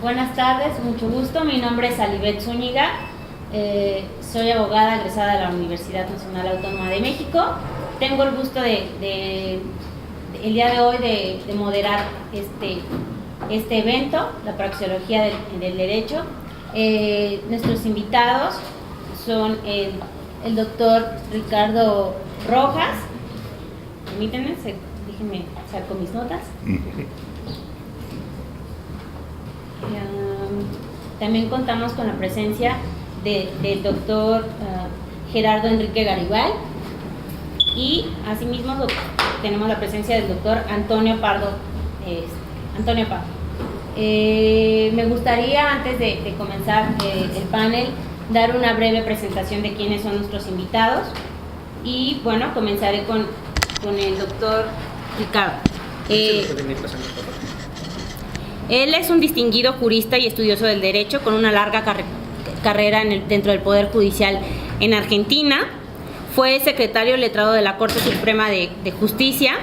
Buenas tardes, mucho gusto. Mi nombre es Alibet Zúñiga. Soy abogada egresada de la Universidad Nacional Autónoma de México. Tengo el gusto el día de hoy de moderar este evento, la praxeología del derecho. Nuestros invitados son el doctor Ricardo Rojas. Permítanme, déjenme saco mis notas. También contamos con la presencia del doctor Gerardo Enrique Garibay, y asimismo tenemos la presencia del doctor Antonio Pardo. Me gustaría, antes de comenzar el panel, dar una breve presentación de quiénes son nuestros invitados. Y bueno, comenzaré con el doctor Ricardo. Él es un distinguido jurista y estudioso del derecho con una larga carrera dentro del Poder Judicial en Argentina. Fue secretario letrado de la Corte Suprema de Justicia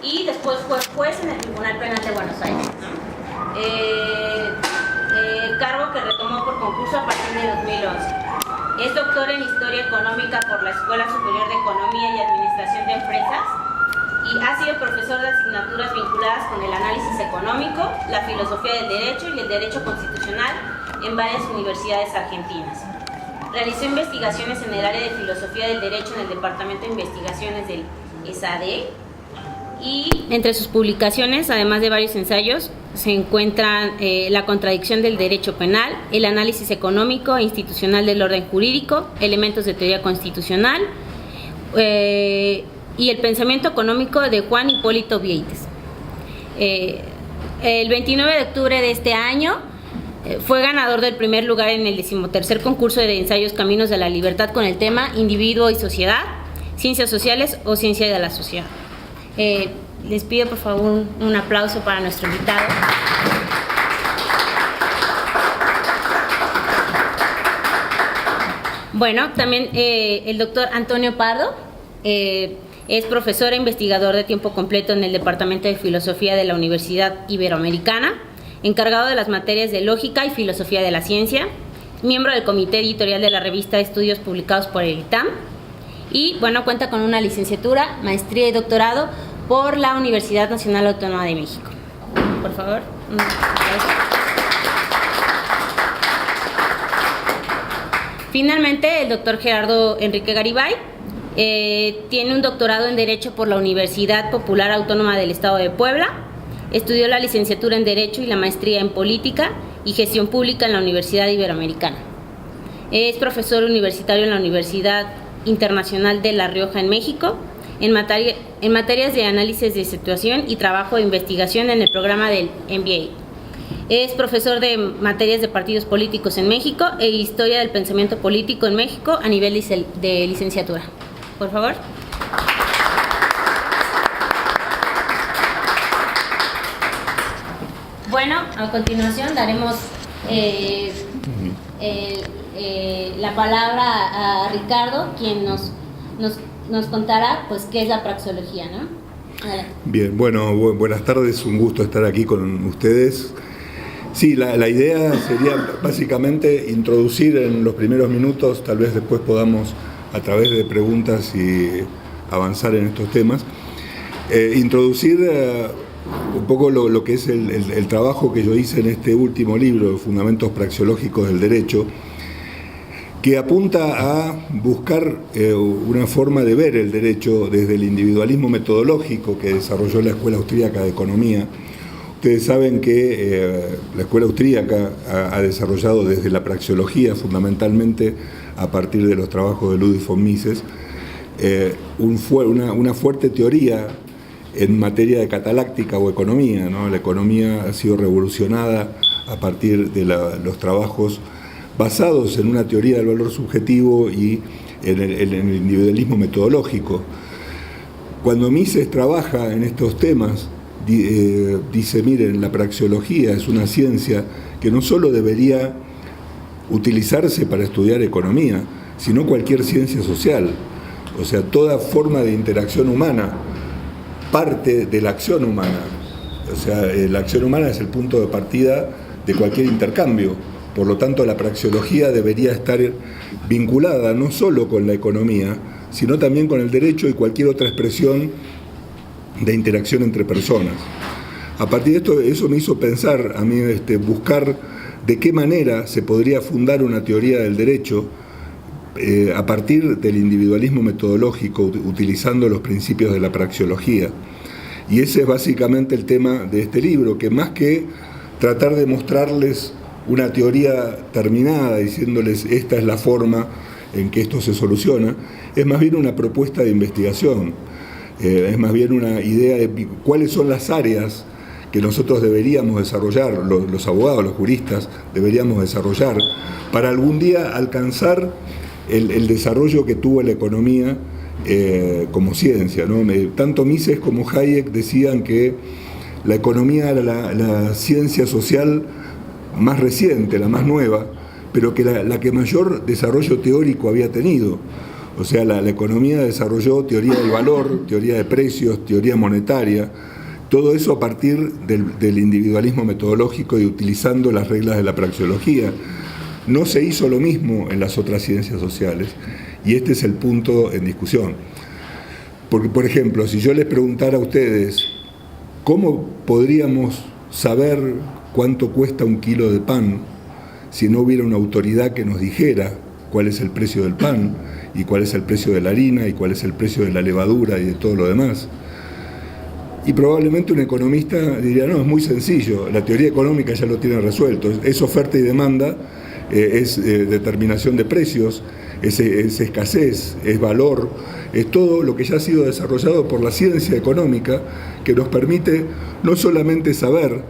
y después fue juez en el Tribunal Penal de Buenos Aires, ¿no? Cargo que retomó por concurso a partir de 2011. Es doctor en Historia Económica por la Escuela Superior de Economía y Administración de Empresas, y ha sido profesor de asignaturas vinculadas con el análisis económico, la filosofía del derecho y el derecho constitucional en varias universidades argentinas. Realizó investigaciones en el área de filosofía del derecho en el Departamento de Investigaciones del ESADE, y entre sus publicaciones, además de varios ensayos, se encuentran La contradicción del derecho penal, El análisis económico e institucional del orden jurídico, Elementos de teoría constitucional, y El pensamiento económico de Juan Hipólito Vieites. El 29 de octubre de este año fue ganador del primer lugar en el 13º concurso de ensayos Caminos de la Libertad con el tema Individuo y Sociedad, Ciencias Sociales o Ciencia de la Sociedad. Les pido por favor un aplauso para nuestro invitado. Bueno, también el doctor Antonio Pardo. Es profesor e investigador de tiempo completo en el Departamento de Filosofía de la Universidad Iberoamericana, encargado de las materias de Lógica y Filosofía de la Ciencia, miembro del comité editorial de la revista de estudios publicados por el ITAM, y bueno, cuenta con una licenciatura, maestría y doctorado por la Universidad Nacional Autónoma de México. Por favor. Finalmente, el doctor Gerardo Enrique Garibay tiene un doctorado en Derecho por la Universidad Popular Autónoma del Estado de Puebla. Estudió la licenciatura en Derecho y la maestría en Política y Gestión Pública en la Universidad Iberoamericana. Es profesor universitario en la Universidad Internacional de La Rioja en México, en materias de análisis de situación y trabajo de investigación en el programa del MBA. Es profesor de materias de partidos políticos en México e historia del pensamiento político en México a nivel de licenciatura. Por favor. Bueno, a continuación daremos la palabra a Ricardo, quien nos contará pues qué es la praxeología, ¿no? Adelante. Bien, bueno, buenas tardes, un gusto estar aquí con ustedes. Sí, la idea sería básicamente introducir en los primeros minutos, tal vez después podamos a través de preguntas y avanzar en estos temas, introducir un poco lo que es el trabajo que yo hice en este último libro, Fundamentos Praxeológicos del Derecho, que apunta a buscar una forma de ver el derecho desde el individualismo metodológico que desarrolló la Escuela Austríaca de Economía. Ustedes saben que la Escuela Austríaca ha desarrollado desde la praxeología, fundamentalmente a partir de los trabajos de Ludwig von Mises, una fuerte teoría en materia de cataláctica o economía, ¿no? La economía ha sido revolucionada a partir de los trabajos basados en una teoría del valor subjetivo y en el individualismo metodológico. Cuando Mises trabaja en estos temas, dice, miren, la praxeología es una ciencia que no solo debería utilizarse para estudiar economía, sino cualquier ciencia social. O sea, toda forma de interacción humana parte de la acción humana. O sea, la acción humana es el punto de partida de cualquier intercambio. Por lo tanto, la praxeología debería estar vinculada no solo con la economía, sino también con el derecho y cualquier otra expresión de interacción entre personas. A partir de esto, eso me hizo pensar a mí, buscar de qué manera se podría fundar una teoría del derecho a partir del individualismo metodológico, utilizando los principios de la praxeología. Y ese es básicamente el tema de este libro, que más que tratar de mostrarles una teoría terminada, diciéndoles esta es la forma en que esto se soluciona, es más bien una propuesta de investigación, es más bien una idea de cuáles son las áreas que nosotros deberíamos desarrollar, los abogados, los juristas, deberíamos desarrollar, para algún día alcanzar el desarrollo que tuvo la economía como ciencia, ¿no? Tanto Mises como Hayek decían que la economía era la ciencia social más reciente, la más nueva, pero que la que mayor desarrollo teórico había tenido. O sea, la economía desarrolló teoría del valor, teoría de precios, teoría monetaria, todo eso a partir del individualismo metodológico y utilizando las reglas de la praxeología. No se hizo lo mismo en las otras ciencias sociales, y este es el punto en discusión. Porque, por ejemplo, si yo les preguntara a ustedes, ¿cómo podríamos saber cuánto cuesta un kilo de pan si no hubiera una autoridad que nos dijera cuál es el precio del pan y cuál es el precio de la harina y cuál es el precio de la levadura y de todo lo demás? Y probablemente un economista diría, no, es muy sencillo, la teoría económica ya lo tiene resuelto, es oferta y demanda, es determinación de precios, es escasez, es valor, es todo lo que ya ha sido desarrollado por la ciencia económica, que nos permite no solamente saber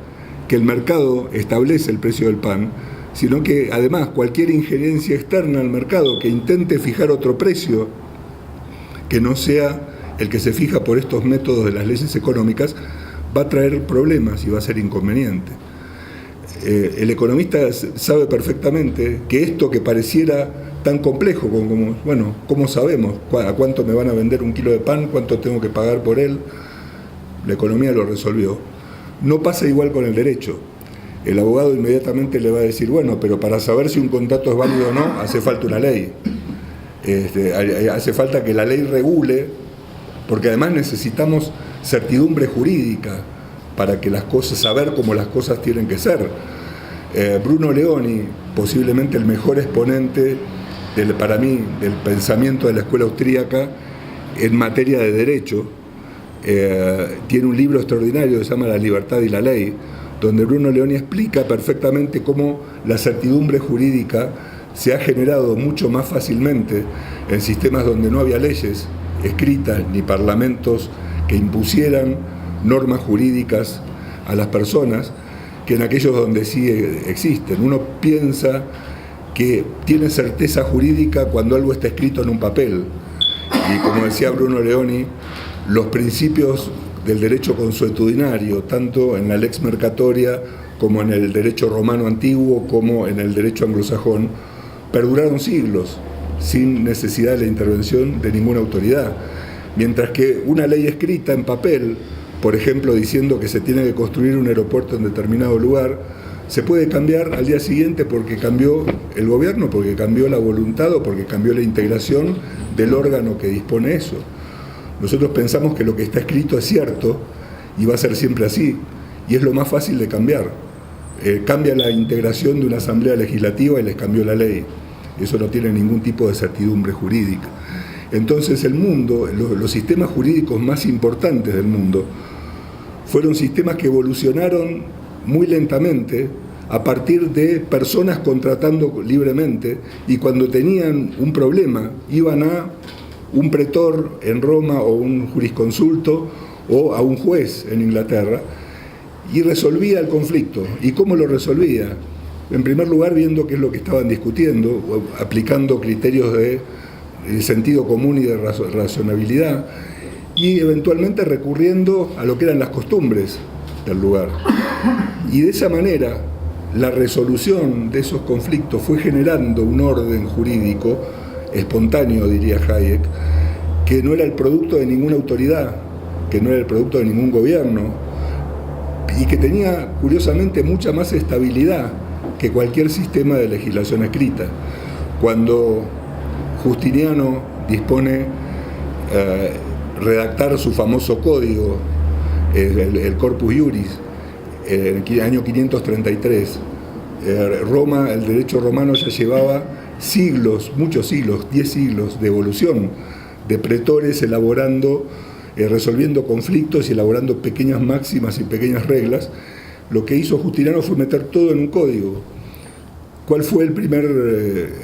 que el mercado establece el precio del pan, sino que además cualquier injerencia externa al mercado que intente fijar otro precio que no sea el que se fija por estos métodos de las leyes económicas, va a traer problemas y va a ser inconveniente. El economista sabe perfectamente que esto que pareciera tan complejo como bueno, ¿cómo sabemos a cuánto me van a vender un kilo de pan, cuánto tengo que pagar por él? La economía lo resolvió. No pasa igual con el derecho. El abogado inmediatamente le va a decir, bueno, pero para saber si un contrato es válido o no, hace falta una ley. Hace falta que la ley regule, porque además necesitamos certidumbre jurídica para que las cosas, saber cómo las cosas tienen que ser. Bruno Leoni, posiblemente el mejor exponente para mí del pensamiento de la escuela austríaca en materia de derecho, tiene un libro extraordinario que se llama La libertad y la ley, donde Bruno Leoni explica perfectamente cómo la certidumbre jurídica se ha generado mucho más fácilmente en sistemas donde no había leyes escritas ni parlamentos que impusieran normas jurídicas a las personas, que en aquellos donde sí existen. Uno piensa que tiene certeza jurídica cuando algo está escrito en un papel, y como decía Bruno Leoni, los principios del derecho consuetudinario, tanto en la lex mercatoria como en el derecho romano antiguo, como en el derecho anglosajón, perduraron siglos sin necesidad de la intervención de ninguna autoridad, mientras que una ley escrita en papel, por ejemplo, diciendo que se tiene que construir un aeropuerto en determinado lugar, se puede cambiar al día siguiente porque cambió el gobierno, porque cambió la voluntad o porque cambió la integración del órgano que dispone eso. Nosotros pensamos que lo que está escrito es cierto y va a ser siempre así, y es lo más fácil de cambiar. Cambia la integración de una asamblea legislativa y les cambió la ley. Eso no tiene ningún tipo de certidumbre jurídica. Entonces el mundo, los sistemas jurídicos más importantes del mundo, fueron sistemas que evolucionaron muy lentamente a partir de personas contratando libremente, y cuando tenían un problema iban a un pretor en Roma o un jurisconsulto o a un juez en Inglaterra y resolvía el conflicto. ¿Y cómo lo resolvía? En primer lugar, viendo qué es lo que estaban discutiendo, aplicando criterios de sentido común y de razonabilidad, y eventualmente recurriendo a lo que eran las costumbres del lugar. Y de esa manera, la resolución de esos conflictos fue generando un orden jurídico espontáneo, diría Hayek, que no era el producto de ninguna autoridad, que no era el producto de ningún gobierno, y que tenía, curiosamente, mucha más estabilidad que cualquier sistema de legislación escrita. Cuando Justiniano dispone redactar su famoso código, el Corpus Iuris, en el año 533, Roma, el derecho romano ya llevaba siglos, muchos siglos, 10 siglos de evolución, de pretores elaborando, resolviendo conflictos y elaborando pequeñas máximas y pequeñas reglas. Lo que hizo Justiniano fue meter todo en un código. ¿Cuál fue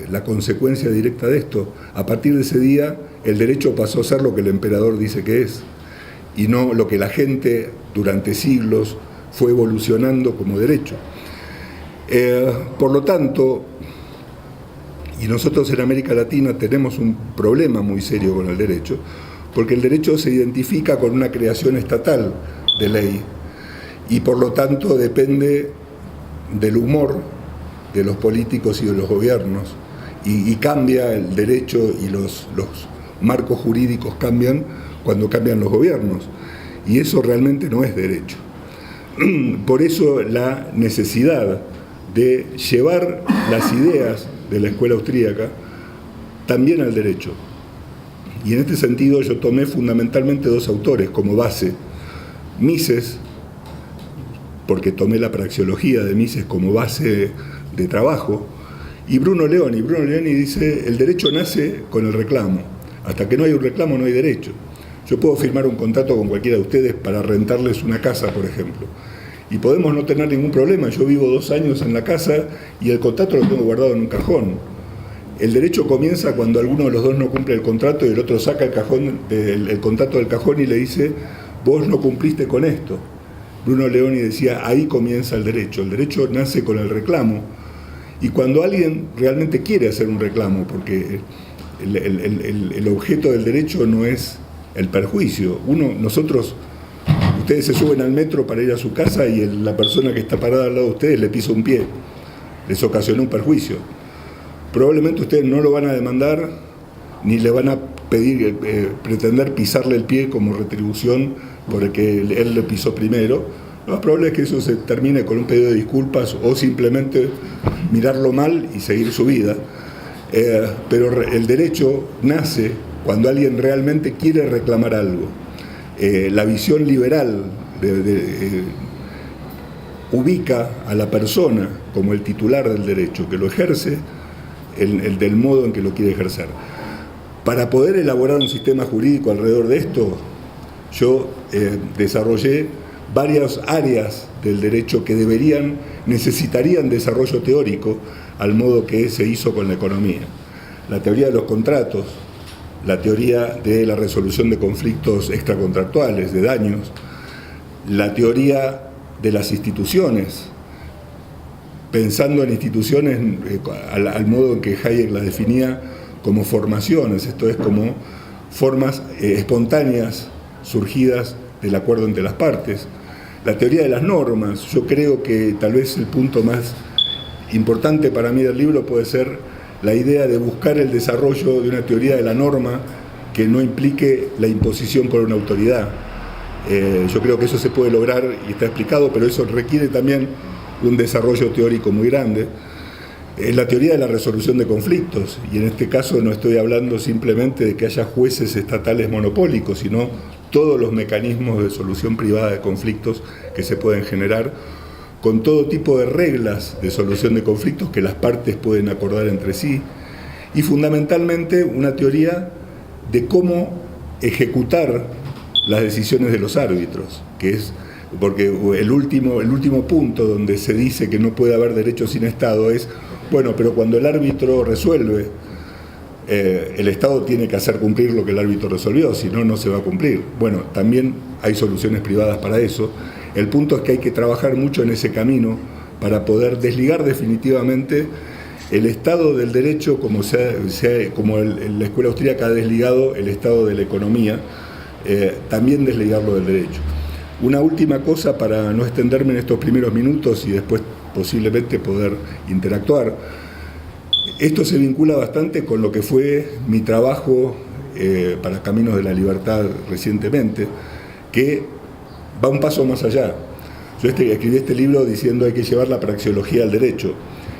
la consecuencia directa de esto? A partir de ese día, el derecho pasó a ser lo que el emperador dice que es, y no lo que la gente durante siglos fue evolucionando como derecho. Por lo tanto, y nosotros en América Latina tenemos un problema muy serio con el derecho, porque el derecho se identifica con una creación estatal de ley, y por lo tanto depende del humor de los políticos y de los gobiernos, y cambia el derecho, y los marcos jurídicos cambian cuando cambian los gobiernos, y eso realmente no es derecho. Por eso la necesidad de llevar las ideas de la escuela austríaca también al derecho. Y en este sentido yo tomé fundamentalmente dos autores como base: Mises, porque tomé la praxeología de Mises como base de trabajo, y Bruno Leoni. Bruno Leoni dice: el derecho nace con el reclamo. Hasta que no hay un reclamo no hay derecho. Yo puedo firmar un contrato con cualquiera de ustedes para rentarles una casa, por ejemplo, y podemos no tener ningún problema. Yo vivo 2 años en la casa y el contrato lo tengo guardado en un cajón. El derecho comienza cuando alguno de los dos no cumple el contrato y el otro saca el contrato del cajón y le dice: vos no cumpliste con esto. Bruno Leoni decía: ahí comienza el derecho. El derecho nace con el reclamo, y cuando alguien realmente quiere hacer un reclamo, porque el objeto del derecho no es el perjuicio. Ustedes se suben al metro para ir a su casa y la persona que está parada al lado de ustedes le pisa un pie, les ocasionó un perjuicio. Probablemente ustedes no lo van a demandar ni le van a pretender pisarle el pie como retribución por el que él le pisó primero. Lo más probable es que eso se termine con un pedido de disculpas o simplemente mirarlo mal y seguir su vida. Pero el derecho nace cuando alguien realmente quiere reclamar algo. La visión liberal ubica a la persona como el titular del derecho, que lo ejerce del modo en que lo quiere ejercer. Para poder elaborar un sistema jurídico alrededor de esto, yo desarrollé varias áreas del derecho que necesitarían desarrollo teórico, al modo que se hizo con la economía. La teoría de los contratos, la teoría de la resolución de conflictos extracontractuales, de daños, la teoría de las instituciones, pensando en instituciones al modo en que Hayek las definía como formaciones, esto es, como formas espontáneas surgidas del acuerdo entre las partes. La teoría de las normas, yo creo que tal vez el punto más importante para mí del libro puede ser la idea de buscar el desarrollo de una teoría de la norma que no implique la imposición por una autoridad. Yo creo que eso se puede lograr y está explicado, pero eso requiere también un desarrollo teórico muy grande. La teoría de la resolución de conflictos, y en este caso no estoy hablando simplemente de que haya jueces estatales monopólicos, sino todos los mecanismos de solución privada de conflictos que se pueden generar, con todo tipo de reglas de solución de conflictos que las partes pueden acordar entre sí, y fundamentalmente una teoría de cómo ejecutar las decisiones de los árbitros, que es, porque el último punto donde se dice que no puede haber derecho sin Estado es, bueno, pero cuando el árbitro resuelve, el Estado tiene que hacer cumplir lo que el árbitro resolvió, si no, no se va a cumplir. Bueno, también hay soluciones privadas para eso. El punto es que hay que trabajar mucho en ese camino para poder desligar definitivamente el Estado del derecho, como la escuela austríaca ha desligado el Estado de la economía, también desligarlo del derecho. Una última cosa para no extenderme en estos primeros minutos y después posiblemente poder interactuar. Esto se vincula bastante con lo que fue mi trabajo para Caminos de la Libertad recientemente, que va un paso más allá, Yo escribí este libro diciendo hay que llevar la praxeología al derecho.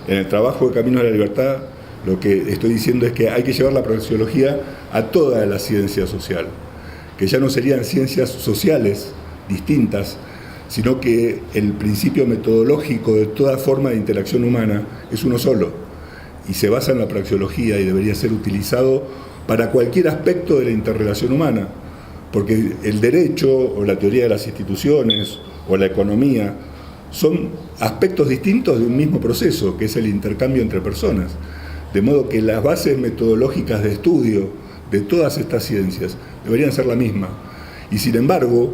En el trabajo de Caminos a la Libertad, lo que estoy diciendo es que hay que llevar la praxeología a toda la ciencia social, que ya no serían ciencias sociales distintas, sino que el principio metodológico de toda forma de interacción humana es uno solo, y se basa en la praxeología y debería ser utilizado para cualquier aspecto de la interrelación humana, porque el derecho o la teoría de las instituciones o la economía son aspectos distintos de un mismo proceso, que es el intercambio entre personas. De modo que las bases metodológicas de estudio de todas estas ciencias deberían ser la misma. Y sin embargo,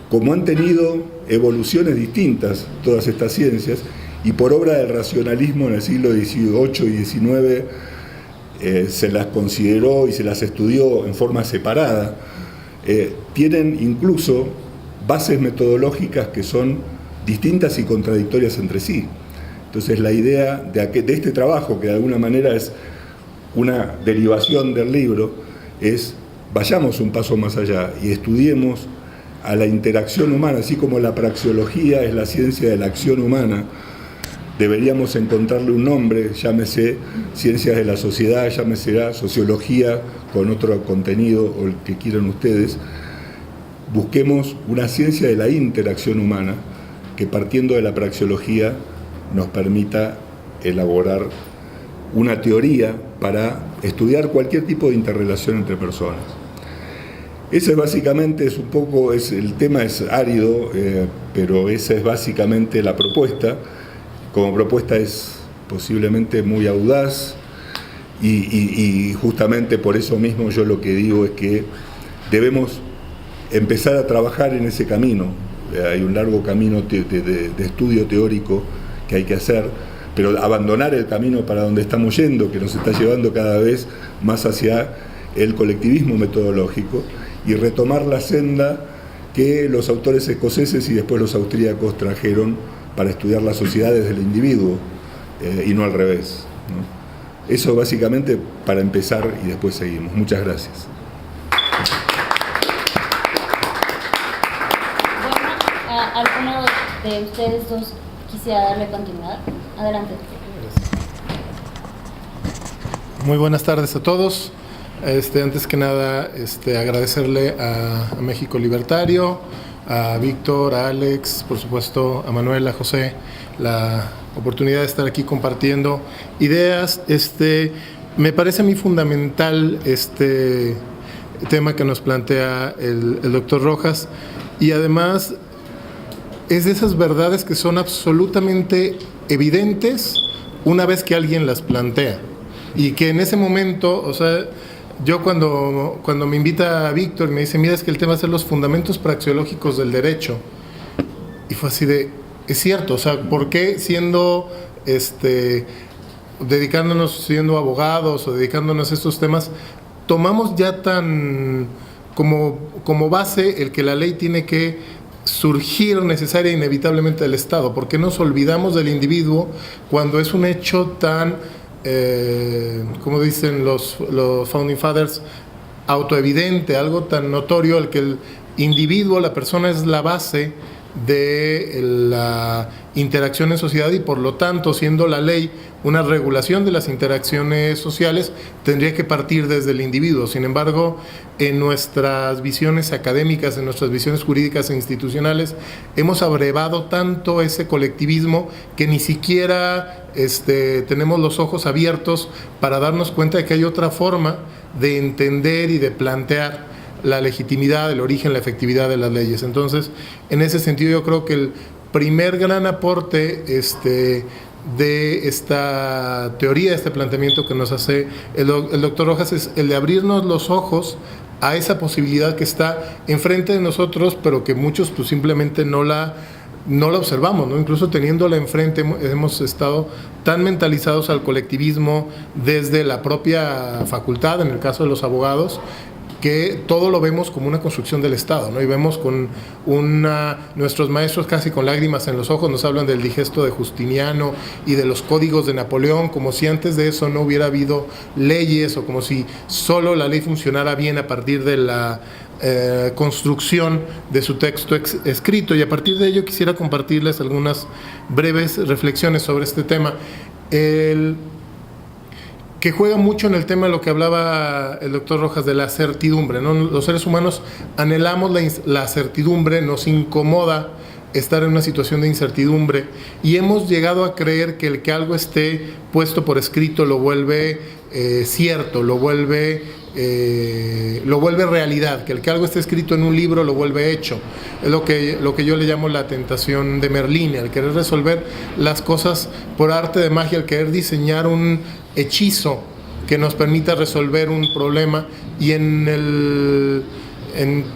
como han tenido evoluciones distintas todas estas ciencias, y por obra del racionalismo en el siglo XVIII y XIX se las consideró y se las estudió en forma separada, tienen incluso bases metodológicas que son distintas y contradictorias entre sí. Entonces la idea de este trabajo, que de alguna manera es una derivación del libro, es vayamos un paso más allá y estudiemos a la interacción humana, así como la praxeología es la ciencia de la acción humana. Deberíamos encontrarle un nombre, llámese ciencias de la sociedad, llámese sociología con otro contenido o el que quieran ustedes. Busquemos una ciencia de la interacción humana que, partiendo de la praxeología, nos permita elaborar una teoría para estudiar cualquier tipo de interrelación entre personas. Ese es básicamente, el tema es árido, pero esa es básicamente la propuesta. Como propuesta es posiblemente muy audaz y justamente por eso mismo yo lo que digo es que debemos empezar a trabajar en ese camino. Hay un largo camino de estudio teórico que hay que hacer, pero abandonar el camino para donde estamos yendo, que nos está llevando cada vez más hacia el colectivismo metodológico, y retomar la senda que los autores escoceses y después los austríacos trajeron para estudiar las sociedades del individuo y no al revés, ¿no? Eso básicamente para empezar y después seguimos. Muchas gracias. Bueno, ¿alguno de ustedes dos quisiera darle continuidad? Adelante. Muy buenas tardes a todos. Antes que nada, agradecerle a México Libertario, a Víctor, a Alex, por supuesto, a Manuel, a José, la oportunidad de estar aquí compartiendo ideas. Me parece a mí fundamental este tema que nos plantea el doctor Rojas, y además es de esas verdades que son absolutamente evidentes una vez que alguien las plantea, y que en ese momento, o sea, yo cuando me invita a Víctor y me dice, mira, es que el tema va a ser los fundamentos praxeológicos del derecho, y fue así de, es cierto, o sea, ¿por qué siendo abogados o dedicándonos a estos temas, tomamos ya tan como base el que la ley tiene que surgir necesaria e inevitablemente del Estado? ¿Por qué nos olvidamos del individuo cuando es un hecho tan, como dicen los Founding Fathers, autoevidente, algo tan notorio, el que el individuo, la persona, es la base de la interacción en sociedad, y por lo tanto, siendo la ley una regulación de las interacciones sociales, tendría que partir desde el individuo? Sin embargo, en nuestras visiones académicas, en nuestras visiones jurídicas e institucionales, hemos abrevado tanto ese colectivismo que ni siquiera tenemos los ojos abiertos para darnos cuenta de que hay otra forma de entender y de plantear la legitimidad, el origen, la efectividad de las leyes. Entonces, en ese sentido, yo creo que el primer gran aporte de esta teoría, este planteamiento que nos hace el doctor Rojas, es el de abrirnos los ojos a esa posibilidad que está enfrente de nosotros, pero que muchos pues simplemente no la observamos, ¿no? Incluso teniéndola enfrente, hemos estado tan mentalizados al colectivismo desde la propia facultad, en el caso de los abogados, que todo lo vemos como una construcción del Estado, ¿no? Y vemos nuestros maestros casi con lágrimas en los ojos nos hablan del digesto de Justiniano y de los códigos de Napoleón, como si antes de eso no hubiera habido leyes, o como si solo la ley funcionara bien a partir de construcción de su texto escrito, y a partir de ello quisiera compartirles algunas breves reflexiones sobre este tema. Que juega mucho en el tema de lo que hablaba el doctor Rojas de la certidumbre, ¿no? Los seres humanos anhelamos la certidumbre, nos incomoda estar en una situación de incertidumbre, y hemos llegado a creer que el que algo esté puesto por escrito lo vuelve cierto, lo vuelve realidad, que el que algo esté escrito en un libro lo vuelve hecho. Es lo que yo le llamo la tentación de Merlín, el querer resolver las cosas por arte de magia, el querer diseñar un hechizo que nos permita resolver un problema. Y en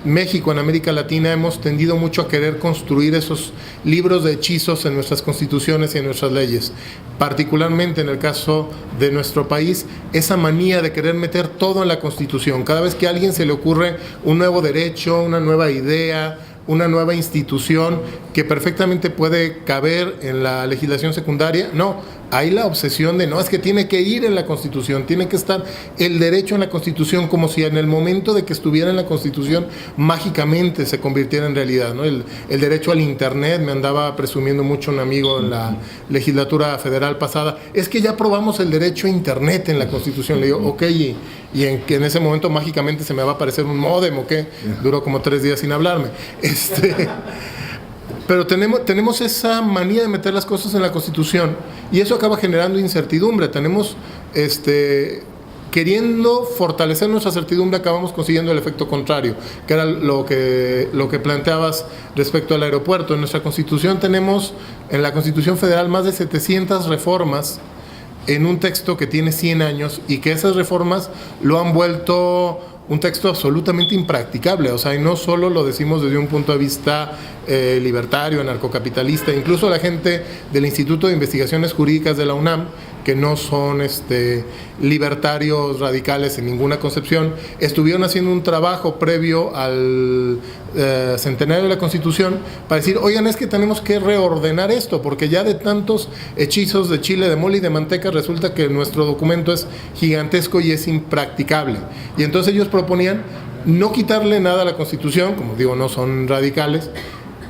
México, en América Latina, hemos tendido mucho a querer construir esos libros de hechizos en nuestras constituciones y en nuestras leyes. Particularmente en el caso de nuestro país, esa manía de querer meter todo en la Constitución. Cada vez que a alguien se le ocurre un nuevo derecho, una nueva idea, una nueva institución que perfectamente puede caber en la legislación secundaria, no. Hay la obsesión de, no, es que tiene que ir en la Constitución, tiene que estar el derecho en la Constitución, como si en el momento de que estuviera en la Constitución mágicamente se convirtiera en realidad, ¿no? El derecho al Internet, me andaba presumiendo mucho un amigo en la legislatura federal pasada, es que ya aprobamos el derecho a Internet en la Constitución. Le digo, ok, y en ese momento mágicamente se me va a aparecer un módem, ¿ok? Duró como 3 días sin hablarme. Pero tenemos esa manía de meter las cosas en la Constitución, y eso acaba generando incertidumbre. Queriendo fortalecer nuestra certidumbre, acabamos consiguiendo el efecto contrario, que era lo que planteabas respecto al aeropuerto. En nuestra Constitución tenemos, en la Constitución Federal, más de 700 reformas en un texto que tiene 100 años, y que esas reformas lo han vuelto un texto absolutamente impracticable. O sea, y no solo lo decimos desde un punto de vista libertario, anarcocapitalista, incluso la gente del Instituto de Investigaciones Jurídicas de la UNAM, que no son libertarios radicales en ninguna concepción, estuvieron haciendo un trabajo previo al centenario de la Constitución para decir, oigan, es que tenemos que reordenar esto, porque ya de tantos hechizos de chile, de mole y de manteca, resulta que nuestro documento es gigantesco y es impracticable. Y entonces ellos proponían no quitarle nada a la Constitución, como digo, no son radicales,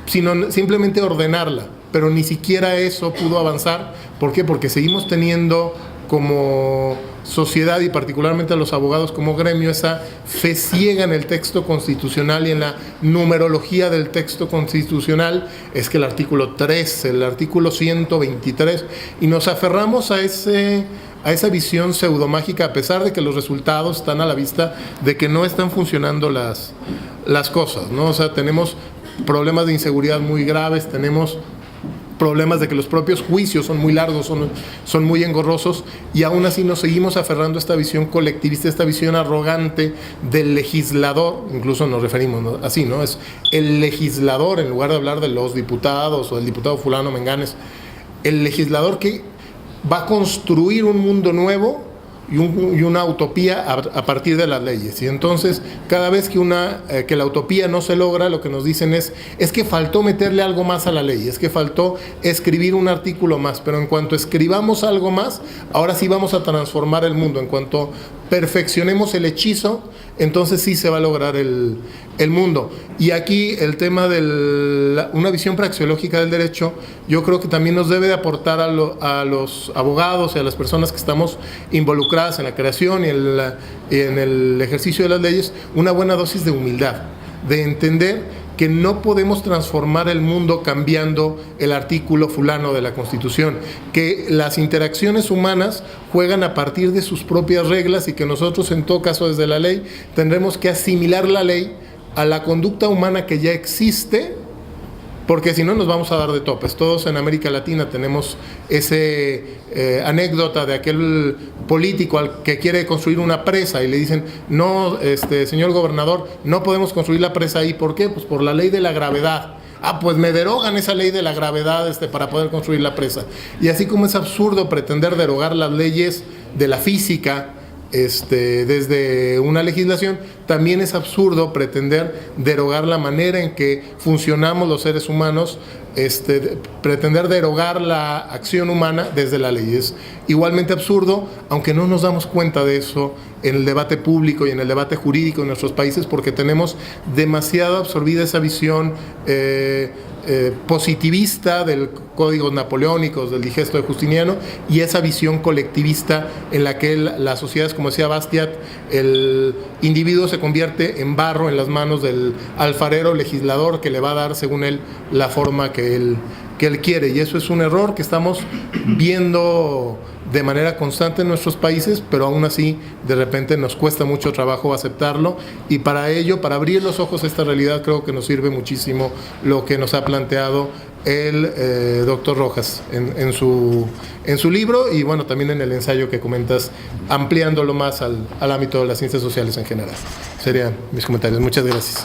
sino simplemente ordenarla. Pero ni siquiera eso pudo avanzar. ¿Por qué? Porque seguimos teniendo como sociedad, y particularmente a los abogados como gremio, esa fe ciega en el texto constitucional y en la numerología del texto constitucional. Es que el artículo 3, el artículo 123, y nos aferramos a esa visión pseudomágica, a pesar de que los resultados están a la vista de que no están funcionando las cosas, ¿no? O sea, tenemos problemas de inseguridad muy graves, tenemos problemas de que los propios juicios son muy largos, son muy engorrosos, y aún así nos seguimos aferrando a esta visión colectivista, esta visión arrogante del legislador. Incluso nos referimos, ¿no?, así, ¿no? Es el legislador, en lugar de hablar de los diputados o del diputado fulano Menganes, el legislador que va a construir un mundo nuevo y una utopía a partir de las leyes. Y entonces, cada vez que la utopía no se logra, lo que nos dicen es que faltó meterle algo más a la ley, es que faltó escribir un artículo más, pero en cuanto escribamos algo más, ahora sí vamos a transformar el mundo. En cuanto perfeccionemos el hechizo, entonces sí se va a lograr el mundo. Y aquí el tema de una visión praxeológica del derecho, yo creo que también nos debe de aportar a los abogados y a las personas que estamos involucradas en la creación y en el ejercicio de las leyes, una buena dosis de humildad, de entender que no podemos transformar el mundo cambiando el artículo fulano de la Constitución, que las interacciones humanas juegan a partir de sus propias reglas, y que nosotros, en todo caso desde la ley, tendremos que asimilar la ley a la conducta humana que ya existe, porque si no nos vamos a dar de topes. Todos en América Latina tenemos ese anécdota de aquel político al que quiere construir una presa y le dicen, no, señor gobernador, no podemos construir la presa ahí. ¿Por qué? Pues por la ley de la gravedad. Pues me derogan esa ley de la gravedad para poder construir la presa. Y así como es absurdo pretender derogar las leyes de la física desde una legislación, también es absurdo pretender derogar la manera en que funcionamos los seres humanos pretender derogar la acción humana desde la ley. Es igualmente absurdo, aunque no nos damos cuenta de eso en el debate público y en el debate jurídico en nuestros países, porque tenemos demasiado absorbida esa visión positivista del códigos napoleónicos, del digesto de Justiniano, y esa visión colectivista en la que las sociedades, como decía Bastiat, el individuo se convierte en barro en las manos del alfarero legislador que le va a dar, según él, la forma que él quiere. Y eso es un error que estamos viendo de manera constante en nuestros países, pero aún así de repente nos cuesta mucho trabajo aceptarlo, y para ello, para abrir los ojos a esta realidad, creo que nos sirve muchísimo lo que nos ha planteado el doctor Rojas en su libro, y bueno, también en el ensayo que comentas, ampliándolo más al ámbito de las ciencias sociales en general. Serían mis comentarios. Muchas gracias.